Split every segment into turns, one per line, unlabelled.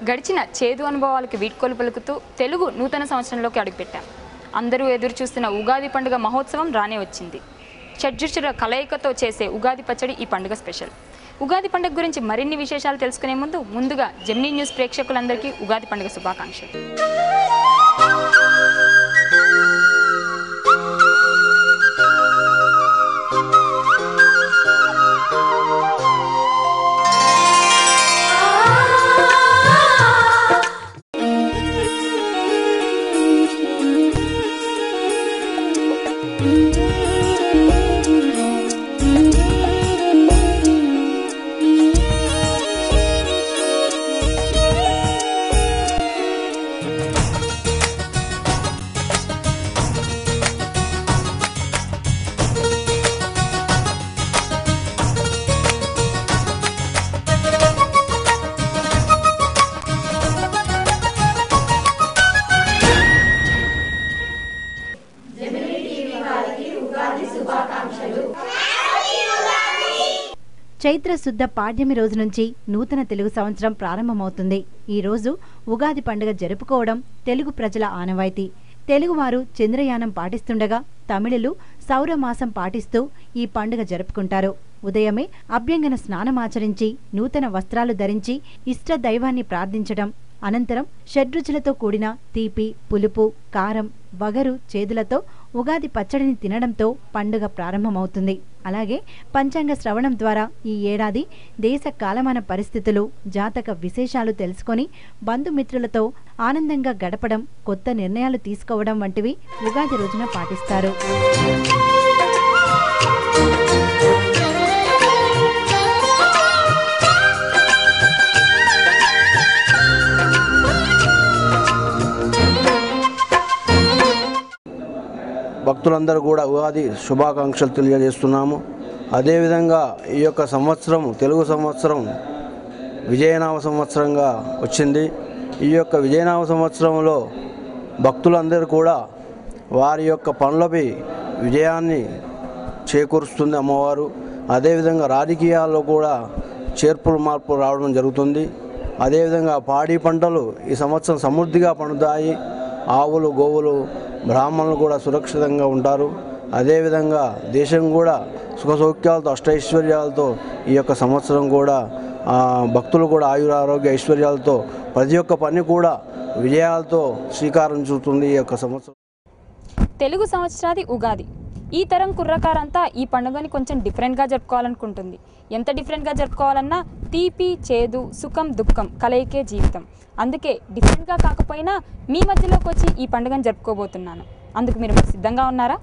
గడిచిన చేదు అనుభవాలకు వీడ్కోలు పలుకుతూ తెలుగు నూతన సంవత్సరంలోకి అడుగుపెట్టాం. అందరూ ఎదురు చూస్తున్న ఉగాది పండుగ మహోత్సవం రానే వచ్చింది. షడ్రుచుల కలయికతో చేసే ఉగాది పచ్చడి ఈ పండుగ స్పెషల్. ఉగాది పండుగ గురించి మరిన్ని విశేషాలు తెలుసుకునే ముందుగా జెమినీ న్యూస్ ప్రేక్షకులందరికీ ఉగాది పండుగ శుభాకాంక్షలు.
చైత్ర శుద్ధ పాడ్యమి రోజు నుంచి నూతన తెలుగు సంవత్సరం ప్రారంభమవుతుంది. ఈ రోజు ఉగాది పండుగ జరుపుకోవడం తెలుగు ప్రజల ఆనవాయితీ. తెలుగువారు చంద్రయానం పాటిస్తుండగా తమిళులు సౌరమాసం పాటిస్తూ ఈ పండుగ జరుపుకుంటారు. ఉదయమే అభ్యంగన స్నానమాచరించి నూతన వస్త్రాలు ధరించి ఇష్ట దైవాన్ని ప్రార్థించడం, అనంతరం షడ్రుచులతో కూడిన తీపి, పులుపు, కారం, వగరు, చేదులతో ఉగాది పచ్చడిని తినడంతో పండుగ ప్రారంభమవుతుంది. అలాగే పంచాంగ శ్రవణం ద్వారా ఈ ఏడాది దేశ కాలమాన పరిస్థితులు, జాతక విశేషాలు తెలుసుకొని బంధుమిత్రులతో ఆనందంగా గడపడం, కొత్త నిర్ణయాలు తీసుకోవడం వంటివి ఉగాది రోజున పాటిస్తారు.
భక్తులందరూ కూడా ఉగాది శుభాకాంక్షలు తెలియజేస్తున్నాము. అదేవిధంగా ఈ యొక్క సంవత్సరం తెలుగు సంవత్సరం విజయనామ సంవత్సరంగా వచ్చింది. ఈ యొక్క విజయనామ సంవత్సరంలో భక్తులందరూ కూడా వారి యొక్క పనులపై విజయాన్ని చేకూరుస్తుంది అమ్మవారు. అదేవిధంగా రాజకీయాల్లో కూడా చేర్పులు మార్పులు రావడం జరుగుతుంది. అదేవిధంగా పాడి పంటలు ఈ సంవత్సరం సమృద్ధిగా పండుతాయి. ఆవులు, గోవులు, బ్రాహ్మణులు కూడా సురక్షితంగా ఉంటారు. అదేవిధంగా దేశం కూడా సుఖసౌఖ్యాలతో, అష్టైశ్వర్యాలతో ఈ యొక్క సంవత్సరం కూడా భక్తులు కూడా ఆయురారోగ్య ఐశ్వర్యాలతో ప్రతి ఒక్క పని కూడా విజయాలతో శ్రీకారం చుడుతుంది ఈ యొక్క సంవత్సరం.
తెలుగు సంవత్సరాది ఉగాది. ఈ తరం కుర్రకారంతా ఈ పండుగని కొంచెం డిఫరెంట్గా జరుపుకోవాలనుకుంటుంది. ఎంత డిఫరెంట్గా జరుపుకోవాలన్నా తీపి, చేదు, సుఖం, దుఃఖం కలయికే జీవితం. అందుకే డిఫరెంట్గా కాకపోయినా మీ మధ్యలోకి వచ్చి ఈ పండుగను జరుపుకోబోతున్నాను. అందుకు మీరు సిద్ధంగా ఉన్నారా?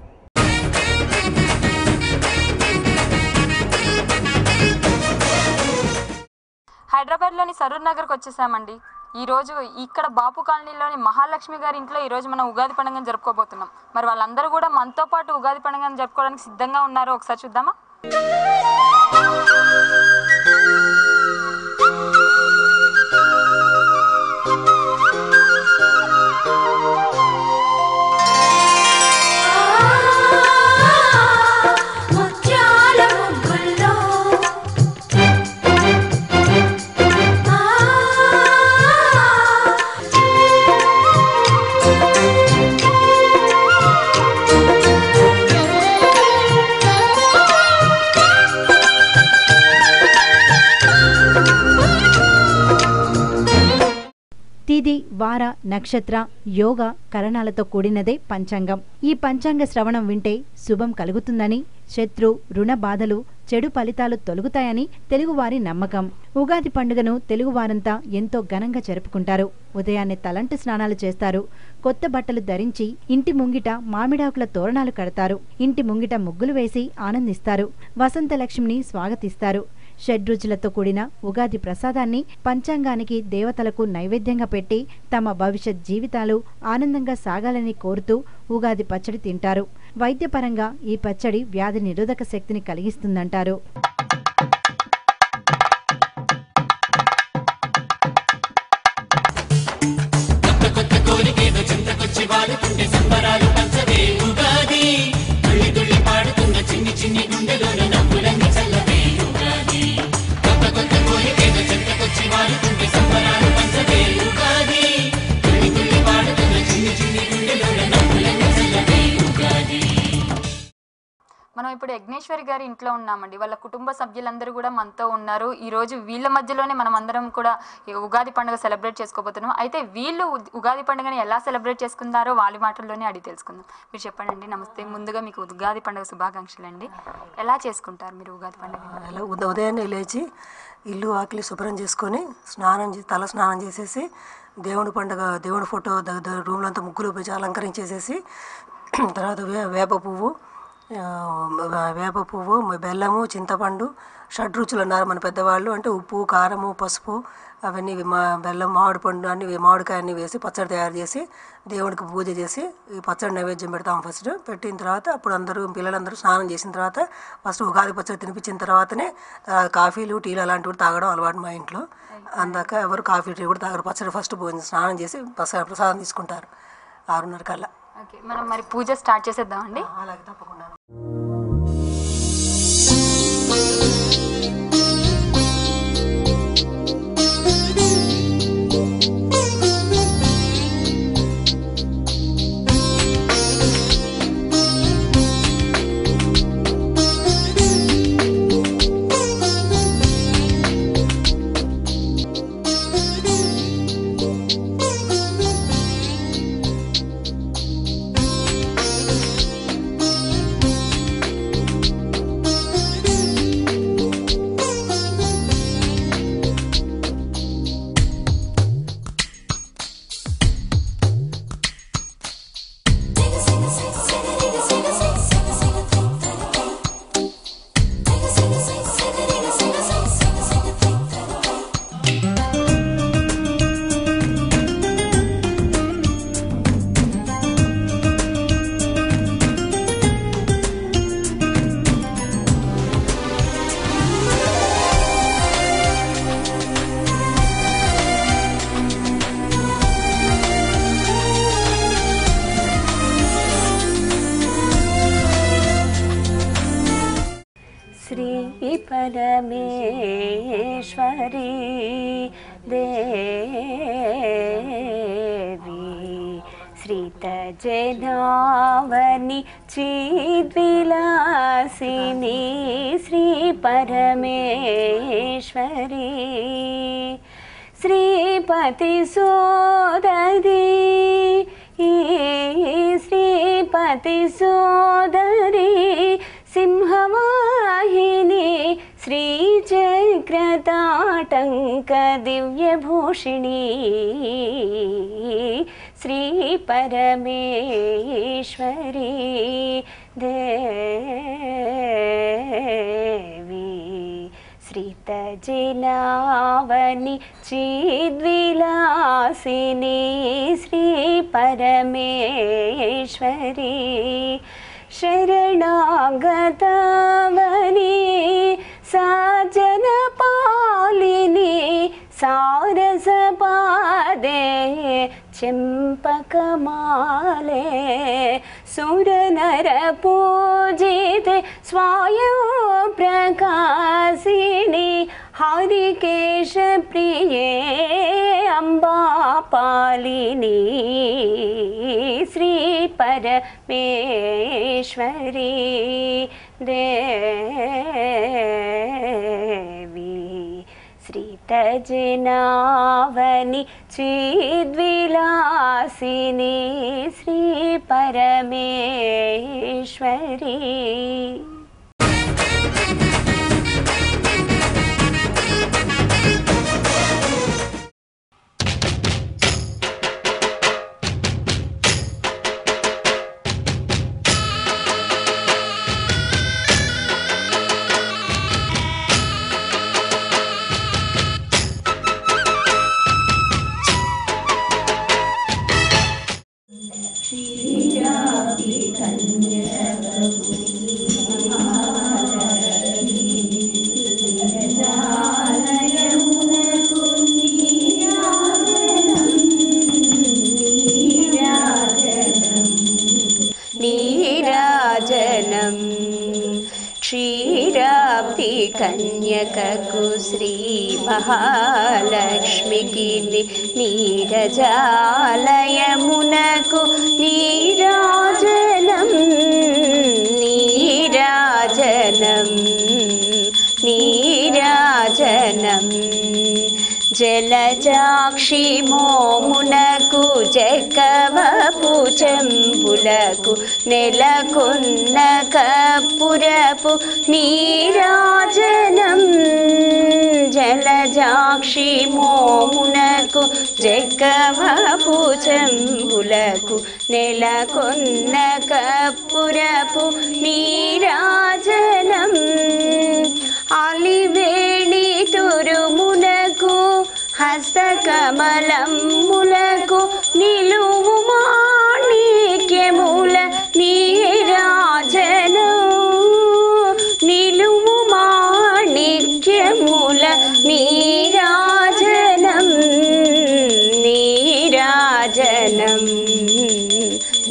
హైదరాబాద్లోని సరూర్ నగర్కి వచ్చేసామండి. ఈరోజు ఇక్కడ బాపు కాలనీలోని మహాలక్ష్మి గారి ఇంట్లో ఈరోజు మనం ఉగాది పండుగను జరుపుకోబోతున్నాం. మరి వాళ్ళందరూ కూడా మనతో పాటు ఉగాది పండుగను జరుపుకోవడానికి సిద్ధంగా ఉన్నారో ఒకసారి చూద్దామా?
తిథి, వార, నక్షత్ర, యోగ కరణాలతో కూడినదే పంచాంగం. ఈ పంచాంగ శ్రవణం వింటే శుభం కలుగుతుందని, శత్రు, రుణ బాధలు, చెడు ఫలితాలు తొలగుతాయని తెలుగువారి నమ్మకం. ఉగాది పండుగను తెలుగువారంతా ఎంతో ఘనంగా జరుపుకుంటారు. ఉదయాన్నే తలంటు స్నానాలు చేస్తారు. కొత్త బట్టలు ధరించి ఇంటి ముంగిట మామిడాకుల తోరణాలు కడతారు. ఇంటి ముంగిట ముగ్గులు వేసి ఆనందిస్తారు. వసంత లక్ష్మిని స్వాగతిస్తారు. షడ్రుచులతో కూడిన ఉగాది ప్రసాదాన్ని పంచాంగానికి, దేవతలకు నైవేద్యంగా పెట్టి తమ భవిష్యత్ జీవితాలు ఆనందంగా సాగాలని కోరుతూ ఉగాది పచ్చడి తింటారు. వైద్యపరంగా ఈ పచ్చడి వ్యాధి నిరోధక శక్తిని కలిగిస్తుందంటారు.
చిన్ని గుండెలోన నవ్వులన్నీ చల్లవే ఉగాది. కొత్త కొత్త కోరికేదో చెంతకొచ్చి వాడుతుంటే సంబరాలు పంచవే.
మనం ఇప్పుడు యజ్ఞేశ్వరి గారి ఇంట్లో ఉన్నామండి. వాళ్ళ కుటుంబ సభ్యులందరూ కూడా మనతో ఉన్నారు. ఈరోజు వీళ్ళ మధ్యలోనే మనం అందరం కూడా ఉగాది పండుగ సెలబ్రేట్ చేసుకోబోతున్నాం. అయితే వీళ్ళు ఉగాది పండుగని ఎలా సెలబ్రేట్ చేసుకున్నారో వాళ్ళ మాటల్లోనే అడిగి తెలుసుకుందాం. మీరు చెప్పండి. నమస్తే. ముందుగా మీకు ఉగాది పండుగ శుభాకాంక్షలు అండి. ఎలా చేసుకుంటారు మీరు ఉగాది పండుగ?
ఉదయాన్నే లేచి ఇల్లు ఆకలి శుభ్రం చేసుకొని తల స్నానం చేసేసి దేవుడి ఫోటో రూమ్లో అంతా ముగ్గులు పెంచి అలంకరించేసేసి తర్వాత వేప పువ్వు బెల్లము చింతపండు షడ్రుచులు అన్నారు మన పెద్దవాళ్ళు. అంటే ఉప్పు కారము పసుపు అవన్నీ బెల్లం మామిడిపండు మామిడికాయ అన్నీ వేసి పచ్చడి తయారు చేసి దేవుడికి పూజ చేసి ఈ పచ్చడి నైవేద్యం పెడతాం. ఫస్ట్ పెట్టిన తర్వాత అప్పుడు పిల్లలందరూ స్నానం చేసిన తర్వాత ఫస్ట్ ఉగాది పచ్చడి తినిపించిన తర్వాతనే కాఫీలు టీలు అలాంటివి తాగడం అలవాటు మా ఇంట్లో. అందాక ఎవరు కాఫీ టీ కూడా తాగరు. పచ్చడి ఫస్ట్ స్నానం చేసి ప్రసాదం తీసుకుంటారు 6:30 కల్లా.
ఓకే, మనం మరి పూజ స్టార్ట్ చేసేద్దామండి.
అలాగే తప్పకుండా.
परमेश्वरी देवी श्रीतजनावनि चिद्विलासिनी श्री परमेश्वरी श्रीपति सोदरी श्रीपति सोदरी सिंहवाहिनी श्रीचक्रताटंक दिव्यभूषिणी श्री परमेश्वरी देवी श्रीतजनावनि चिद्विलासिनी श्री परमेश्वरी शरणागतवनी साजन पालिनी सारसपादे चंपकमाले सुरनर पूजिते स्वायं प्रकाशिनी हरिकेश प्रिये अम्बा पालिनी श्री परमेश्वरी देवी श्रीतजनावनि चिद्विलासिनी श्री परमेश्वरी नीराजनं क्षीराब्धि कन्यककु श्री महालक्ष्मिकी नीरजालयमुनकु नीराजनं नीराजनं జలజాక్షి మోమునకు జగవపు చెంబులకు నెలకొన్న కప్పురపు నీరాజనం జలజాక్షి మోమునకు జగవపు చెంబులకు నెలకొన్న కప్పురపు నీరాజనం అలివేణి తురుమునకు హస్తకమలములకు నిలువు మాణిక్యముల నీరాజనం నిలువు మాణిక్యముల నీరాజనం నీరాజనం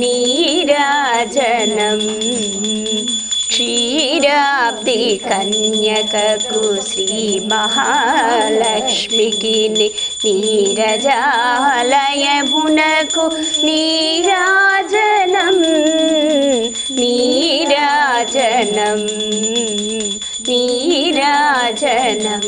నీరాజనం క్షీరాబ్ది కన్యకకు శ్రీ మహాలక్ష్మికి నీరజాలయమునకు నీరాజనం నీరాజనం నీరాజనం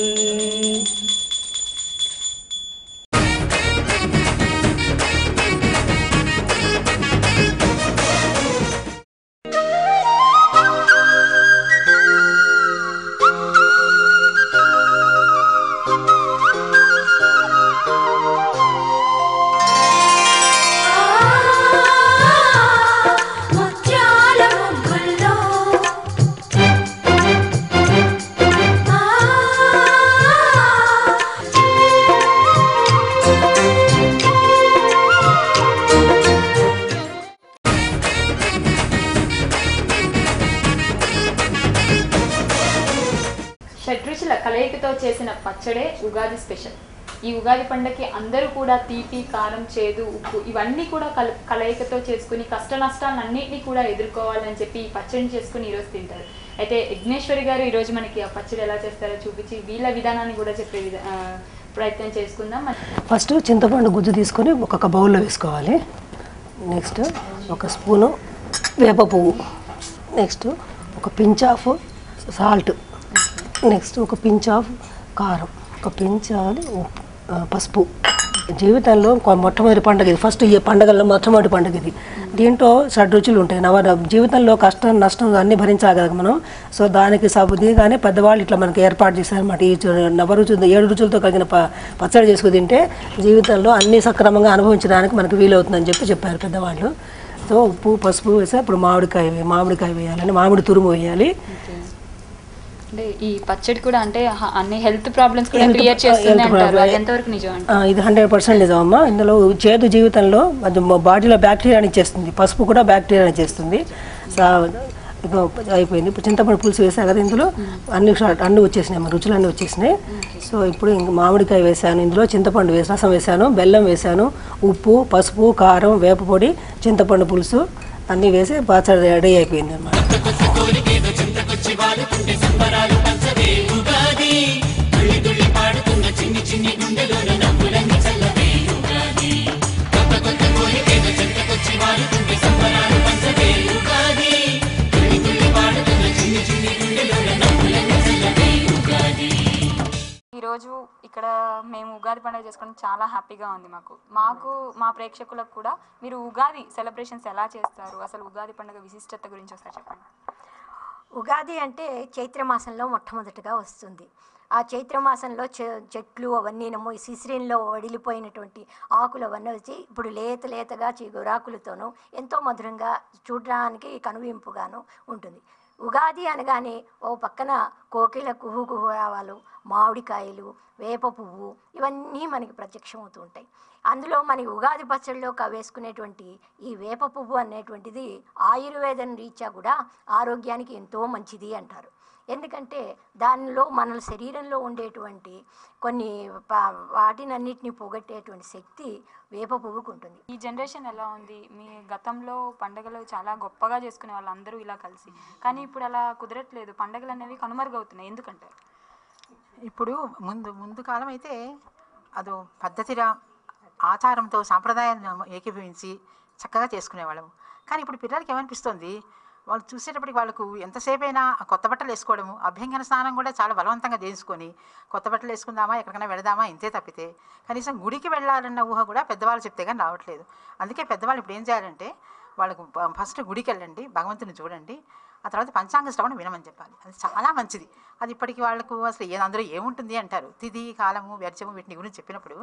షడ్రుచుల కలయికతో చేసిన పచ్చడే ఉగాది స్పెషల్. ఈ ఉగాది పండుగకి అందరూ కూడా తీపి, కారం, చేదు, ఉప్పు ఇవన్నీ కూడా కలయికతో చేసుకుని కష్ట నష్టాలన్నింటినీ కూడా ఎదుర్కోవాలని చెప్పి ఈ పచ్చడిని చేసుకుని ఈరోజు తింటారు. అయితే విఘ్నేశ్వరి గారు ఈరోజు మనకి ఆ పచ్చడి ఎలా చేస్తారో చూపించి వీళ్ళ విధానాన్ని కూడా చెప్పే ప్రయత్నం చేసుకుందాం.
ఫస్ట్ చింతపండు గుజ్జు తీసుకొని ఒక బౌల్లో వేసుకోవాలి. నెక్స్ట్ ఒక స్పూను వేప పువ్వు, నెక్స్ట్ ఒక పించ్ ఆఫ్ సాల్ట్, నెక్స్ట్ ఒక పించ్ ఆఫ్ కారం, ఒక పించ్ ఆఫ్ పసుపు. జీవితంలో మొట్టమొదటి పండుగ ఇది. ఫస్ట్ ఈ పండుగల్లో మొట్టమొదటి పండుగ ఇది. దీంట్లో షడ్రుచులు ఉంటాయి. జీవితంలో కష్టం నష్టం అన్నీ భరించాలి కదా మనం. సో దానికి దిగానే పెద్దవాళ్ళు ఇట్లా మనకి ఏర్పాటు చేశారన్నమాట. ఈ నవరుచులు 7 రుచులతో కలిగిన పచ్చడి చేసుకుని తింటే జీవితంలో అన్నీ సక్రమంగా అనుభవించడానికి మనకు వీలవుతుందని చెప్పారు పెద్దవాళ్ళు. సో ఉప్పు పసుపు వేసా. ఇప్పుడు మామిడికాయ వేయాలని మామిడి తురుము వేయాలి.
అంటే ఈ పచ్చడి కూడా అంటే అన్ని హెల్త్ ప్రాబ్లమ్స్ కూడా క్లియర్ చేస్తుంది అంటారు. అది ఎంతవరకు నిజం?
ఇది 100% నిజం అమ్మా. ఇందులో చేదు జీవితంలో అది బాడీలో బ్యాక్టీరియాని ఇచ్చేస్తుంది. పసుపు కూడా బ్యాక్టీరియాని ఇచ్చేస్తుంది. అయిపోయింది. ఇప్పుడు చింతపండు పులుసు వేసాను కదా, ఇందులో అన్నీ వచ్చేసినాయి, మా రుచులు అన్నీ వచ్చేసినాయి. సో ఇప్పుడు ఇంక మామిడికాయ వేసాను, ఇందులో చింతపండు రసం వేసాను, బెల్లం వేసాను, ఉప్పు పసుపు కారం వేప పొడి చింతపండు పులుసు అన్నీ వేసి పచ్చడి రెడీ అయిపోయింది అన్నమాట.
ఈరోజు ఇక్కడ మేము ఉగాది పండుగ చేసుకోవడం చాలా హ్యాపీగా ఉంది. మాకు మా ప్రేక్షకులకు కూడా మీరు ఉగాది సెలబ్రేషన్స్ ఎలా చేస్తారు, అసలు ఉగాది పండుగ విశిష్టత గురించి ఒకసారి చెప్పండి.
ఉగాది అంటే చైత్రమాసంలో మొట్టమొదటిగా వస్తుంది. ఆ చైత్రమాసంలో చెట్లు అవన్నీనము శిశిరంలో వడిలిపోయినటువంటి ఆకులు అవన్నీ వచ్చి ఇప్పుడు లేతగా చిగురాకులతోనూ ఎంతో మధురంగా చూడడానికి కనువింపుగాను ఉంటుంది. ఉగాది అనగానే ఓ పక్కన కోకిల కుహు రావాలు, మామిడికాయలు, వేప పువ్వు ఇవన్నీ మనకి ప్రత్యక్షమవుతూ ఉంటాయి. అందులో మనకి ఉగాది పచ్చడిలో వేసుకునేటువంటి ఈ వేప పువ్వు అనేటువంటిది ఆయుర్వేదం రీత్యా కూడా ఆరోగ్యానికి ఎంతో మంచిది అంటారు. ఎందుకంటే దానిలో మన శరీరంలో ఉండేటువంటి కొన్ని వాటినన్నిటిని పోగొట్టేటువంటి శక్తి వేప పువ్వుకు ఉంటుంది.
ఈ జనరేషన్ ఎలా ఉంది? మీ గతంలో పండుగలు చాలా గొప్పగా చేసుకునే వాళ్ళు అందరూ ఇలా కలిసి, కానీ ఇప్పుడు అలా కుదరట్లేదు. పండుగలు అనేవి కనుమరుగవుతున్నాయి. ఎందుకంటే
ఇప్పుడు ముందు కాలం అయితే అదో పద్ధతిగా ఆచారంతో సాంప్రదాయాన్ని ఏకీభవించి చక్కగా చేసుకునేవాళ్ళము. కానీ ఇప్పుడు పిల్లలకి ఏమనిపిస్తుంది, వాళ్ళు చూసేటప్పటికి వాళ్ళకు ఎంతసేపు అయినా కొత్త బట్టలు వేసుకోవడము, అభ్యంగన స్నానం కూడా చాలా బలవంతంగా చేసుకొని కొత్త బట్టలు వేసుకుందామా ఎక్కడికైనా వెళదామా ఇంతే తప్పితే కనీసం గుడికి వెళ్ళాలన్న ఊహ కూడా పెద్దవాళ్ళు చెప్తే కానీ రావట్లేదు. అందుకే పెద్దవాళ్ళు ఇప్పుడు ఏం చేయాలంటే వాళ్ళకు ఫస్ట్ గుడికి వెళ్ళండి, భగవంతుని చూడండి, ఆ తర్వాత పంచాంగ శ్రవణం వినమని చెప్పాలి. అది చాలా మంచిది. అది ఇప్పటికి వాళ్ళకు అసలు అందులో ఏముంటుంది అంటారు. తిథి, కాలము, వ్యర్చము వీటిని గురించి చెప్పినప్పుడు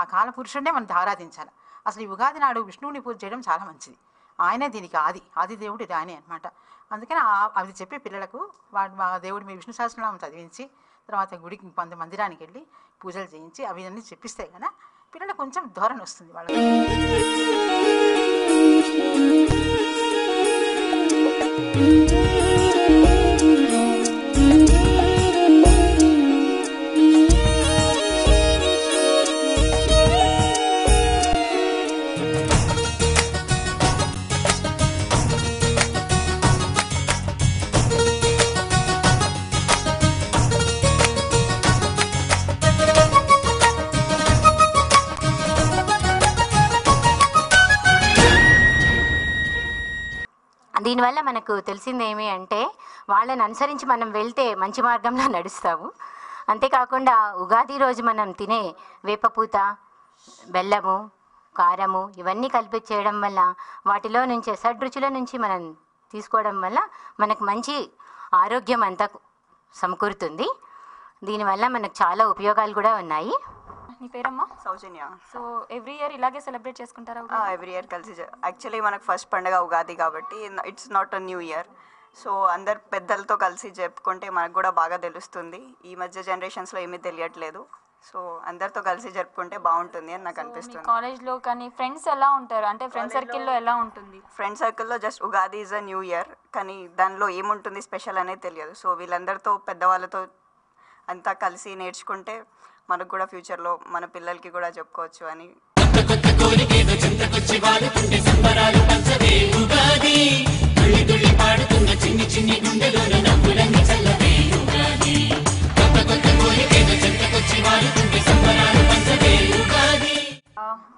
ఆ కాల పురుషుడినే మనం ఆరాధించాలి. అసలు ఈ ఉగాది నాడు విష్ణువుని పూజ చేయడం చాలా మంచిది. ఆయనే దీనికి ఆది దేవుడు ఇది ఆయనే అనమాట. అందుకని అది చెప్పి పిల్లలకు మా దేవుడు మీ విష్ణు సహస్రనామం చదివించి తర్వాత గుడికి మందిరానికి వెళ్ళి పూజలు చేయించి అవి అన్నీ చెప్పిస్తే కనుక పిల్లలకు కొంచెం ధోరణి వస్తుంది వాళ్ళకి.
దీనివల్ల మనకు తెలిసింది ఏమి అంటే వాళ్ళని అనుసరించి మనం వెళ్తే మంచి మార్గంలో నడుస్తాము. అంతేకాకుండా ఉగాది రోజు మనం తినే వేపపూత, బెల్లము, కారము ఇవన్నీ కలిపి చేయడం వల్ల వాటిలో నుంచి షడ్రుచుల నుంచి మనం తీసుకోవడం వల్ల మనకు మంచి ఆరోగ్యం అంతా సమకూరుతుంది. దీనివల్ల మనకు చాలా ఉపయోగాలు కూడా ఉన్నాయి.
నీ పేరమ్మా?
సౌజన్య.
సో ఎవ్రీ ఇయర్ ఇలాగే సెలబ్రేట్ చేసుకుంటారా?
ఎవ్రీ ఇయర్ కలిసి యాక్చువల్లీ మనకు ఫస్ట్ పండుగ ఉగాది కాబట్టి it's not a new year. So అందరు పెద్దలతో కలిసి జరుపుకుంటే మనకు కూడా బాగా తెలుస్తుంది. ఈ మధ్య జనరేషన్స్లో ఏమీ తెలియట్లేదు. సో అందరితో కలిసి జరుపుకుంటే బాగుంటుంది అని నాకు అనిపిస్తుంది.
కాలేజ్లో కానీ ఫ్రెండ్స్ ఎలా ఉంటారు అంటే ఫ్రెండ్ సర్కిల్లో ఎలా ఉంటుంది?
ఫ్రెండ్ సర్కిల్లో just Ugadi is a new year, కానీ దానిలో ఏముంటుంది స్పెషల్ అనేది తెలియదు. సో వీళ్ళందరితో పెద్దవాళ్ళతో అంతా కలిసి నేర్చుకుంటే మనకు కూడా ఫ్యూచర్లో మన పిల్లలకి కూడా చెప్పుకోవచ్చు అని.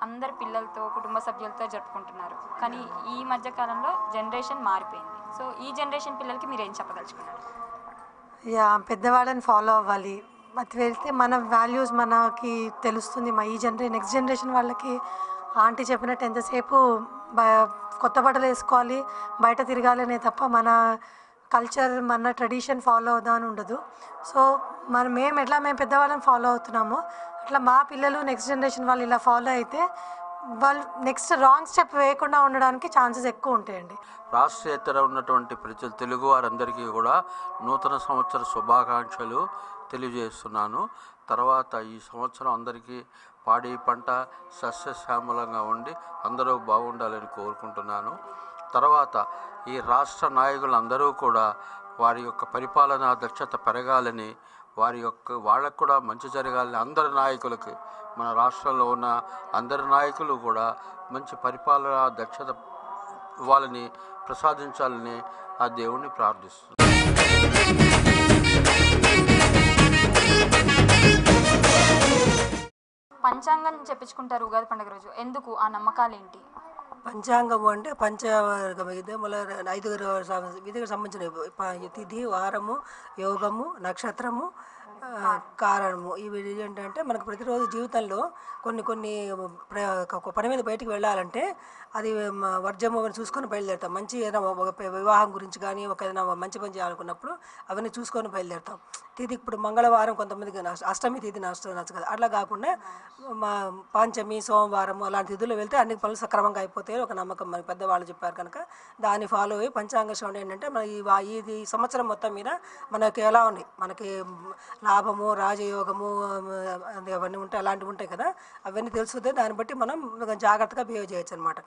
అందరు పిల్లలతో కుటుంబ సభ్యులతో జరుపుకుంటున్నారు, కానీ ఈ మధ్య కాలంలో జనరేషన్ మారిపోయింది. సో ఈ జనరేషన్ పిల్లలకి మీరు ఏం చెప్పదలుచుకున్నారు?
పెద్దవాళ్ళని ఫాలో అవ్వాలి. అది వెళ్తే మన వాల్యూస్ మనకి తెలుస్తుంది. ఈ నెక్స్ట్ జనరేషన్ వాళ్ళకి ఆంటీ చెప్పినట్టు ఎంతసేపు కొత్త బట్టలు వేసుకోవాలి, బయట తిరగాలి అనే తప్ప మన కల్చర్ మన ట్రెడిషన్ ఫాలో అవుదామని ఉండదు. సో మేము పెద్దవాళ్ళని ఫాలో అవుతున్నామో అట్లా మా పిల్లలు నెక్స్ట్ జనరేషన్ వాళ్ళు ఇలా ఫాలో అయితే వాళ్ళు నెక్స్ట్ రాంగ్ స్టెప్ వేయకుండా ఉండడానికి ఛాన్సెస్ ఎక్కువ ఉంటాయండి.
రాష్ట్రేతర ఉన్నటువంటి ప్రజలు తెలుగు వారందరికీ కూడా నూతన సంవత్సర శుభాకాంక్షలు తెలియజేస్తున్నాను. తర్వాత ఈ సంవత్సరం అందరికీ పాడి పంట సస్యశ్యామలంగా ఉండి అందరూ బాగుండాలని కోరుకుంటున్నాను. తర్వాత ఈ రాష్ట్ర నాయకులందరూ కూడా వారి యొక్క పరిపాలనా దక్షత పెరగాలని, వాళ్ళకు కూడా మంచి జరగాలని, అందరి నాయకులకి మన రాష్ట్రంలో ఉన్న అందరి నాయకులు కూడా మంచి పరిపాలనా దక్షత ఇవ్వాలని ప్రసాదించాలని ఆ దేవుణ్ణి ప్రార్థిస్తున్నాను.
పంచాంగం చెప్పించుకుంటారు ఉగాది పండుగ రోజు, ఎందుకు? ఆ నమ్మకాలు ఏంటి?
పంచాంగము అంటే పంచవర్గం ఇది మళ్ళీ 5 విధికి సంబంధించిన తిథి, వారము, యోగము, నక్షత్రము, కారణము. ఇవి ఏంటంటే మనకు ప్రతిరోజు జీవితంలో కొన్ని ఒక పని మీద బయటికి వెళ్ళాలంటే అది వర్జము చూసుకొని బయలుదేరుతాం. మంచి ఏదైనా వివాహం గురించి కానీ ఏదైనా మంచి పని చేయాలనుకున్నప్పుడు అవన్నీ చూసుకొని బయలుదేరుతాం. తిథి ఇప్పుడు మంగళవారం కొంతమందికి అష్టమి తిథి నచ్చు కదా, అట్లా కాకుండా పంచమి, సోమవారం అలాంటి తిథుల్లో వెళ్తే అన్ని పనులు సక్రమంగా అయిపోతాయి ఒక నమ్మకం మన పెద్దవాళ్ళు చెప్పారు కనుక దాన్ని ఫాలో అయ్యి పంచాంగ శ్రవణం ఏంటంటే మన ఈ సంవత్సరం మొత్తం మీద మనకి ఎలా ఉన్నాయి, మనకి లాభము, రాజయోగము అవన్నీ ఉంటాయి, అలాంటివి ఉంటాయి కదా, అవన్నీ తెలుసుకుంటే దాన్ని బట్టి మనం జాగ్రత్తగా బిహేవ్ చేయొచ్చు అనమాట.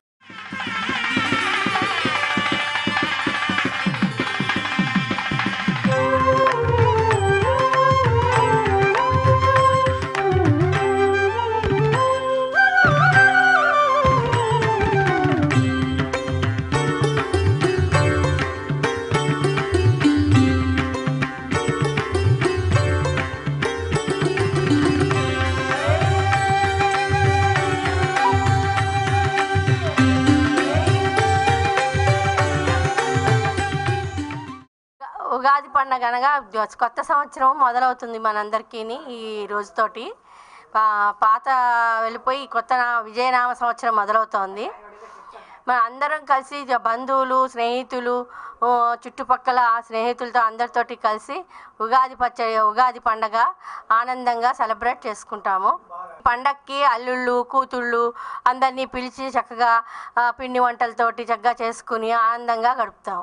ఉగాది పండుగ అనగా కొత్త సంవత్సరం మొదలవుతుంది మనందరికీ ఈ రోజుతోటి. పాత వెళ్ళిపోయి కొత్త విజయనామ సంవత్సరం మొదలవుతోంది. మన అందరం కలిసి బంధువులు, స్నేహితులు, చుట్టుపక్కల స్నేహితులతో అందరితోటి కలిసి ఉగాది పండగ ఆనందంగా సెలబ్రేట్ చేసుకుంటాము. పండగకి అల్లుళ్ళు, కూతుళ్ళు అందరినీ పిలిచి చక్కగా పిండి వంటలతోటి చక్కగా చేసుకుని ఆనందంగా గడుపుతాం.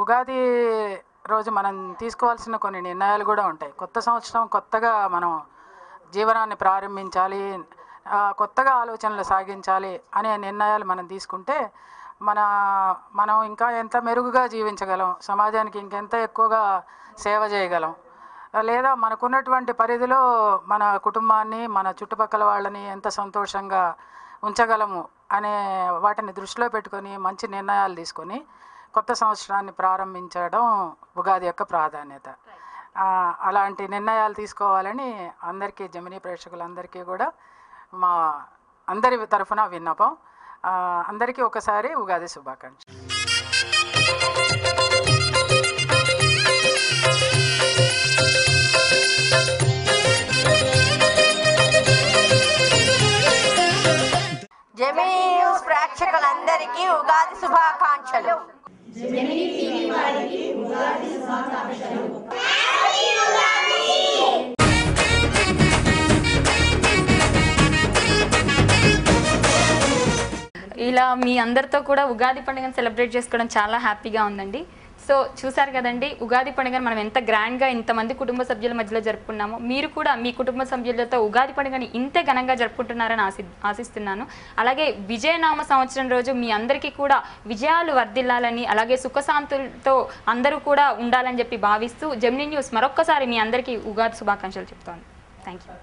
ఉగాది రోజు మనం తీసుకోవాల్సిన కొన్ని నిర్ణయాలు కూడా ఉంటాయి. కొత్త సంవత్సరం కొత్తగా మనం జీవనాన్ని ప్రారంభించాలి, కొత్తగా ఆలోచనలు సాగించాలి అనే నిర్ణయాలు మనం తీసుకుంటే మనం ఇంకా ఎంత మెరుగుగా జీవించగలం, సమాజానికి ఇంకెంత ఎక్కువగా సేవ చేయగలం, లేదా మనకున్నటువంటి పరిధిలో మన కుటుంబాన్ని, మన చుట్టుపక్కల వాళ్ళని ఎంత సంతోషంగా ఉంచగలము అనే వాటిని దృష్టిలో పెట్టుకొని మంచి నిర్ణయాలు తీసుకొని కొత్త సంవత్సరాన్ని ప్రారంభించడం ఉగాది యొక్క ప్రాధాన్యత. అలాంటి నిర్ణయాలు తీసుకోవాలని అందరికీ, జెమినీ ప్రేక్షకులందరికీ కూడా మా అందరి తరఫున విన్నపం. అందరికీ ఒకసారి ఉగాది శుభాకాంక్షలు.
జెమినీ న్యూస్ ప్రేక్షకులందరికీ ఉగాది శుభాకాంక్షలు.
ఇలా మీ అందరితో కూడా ఉగాది పండుగను సెలబ్రేట్ చేసుకోవడం చాలా హ్యాపీగా ఉందండి. సో చూసారు కదండి, ఉగాది పండుగను మనం ఎంత గ్రాండ్గా ఇంతమంది కుటుంబ సభ్యుల మధ్యలో జరుపుకున్నామో, మీరు కూడా మీ కుటుంబ సభ్యులతో ఉగాది పండుగని ఇంతే ఘనంగా జరుపుకుంటున్నారని ఆశిస్తున్నాను. అలాగే విజయనామ సంవత్సరం రోజు మీ అందరికీ కూడా విజయాలు వర్ధిల్లాలని, అలాగే సుఖశాంతులతో అందరూ కూడా ఉండాలని చెప్పి భావిస్తూ జెమినీ న్యూస్ మరొక్కసారి మీ అందరికీ ఉగాది శుభాకాంక్షలు చెప్తోంది. Thank you.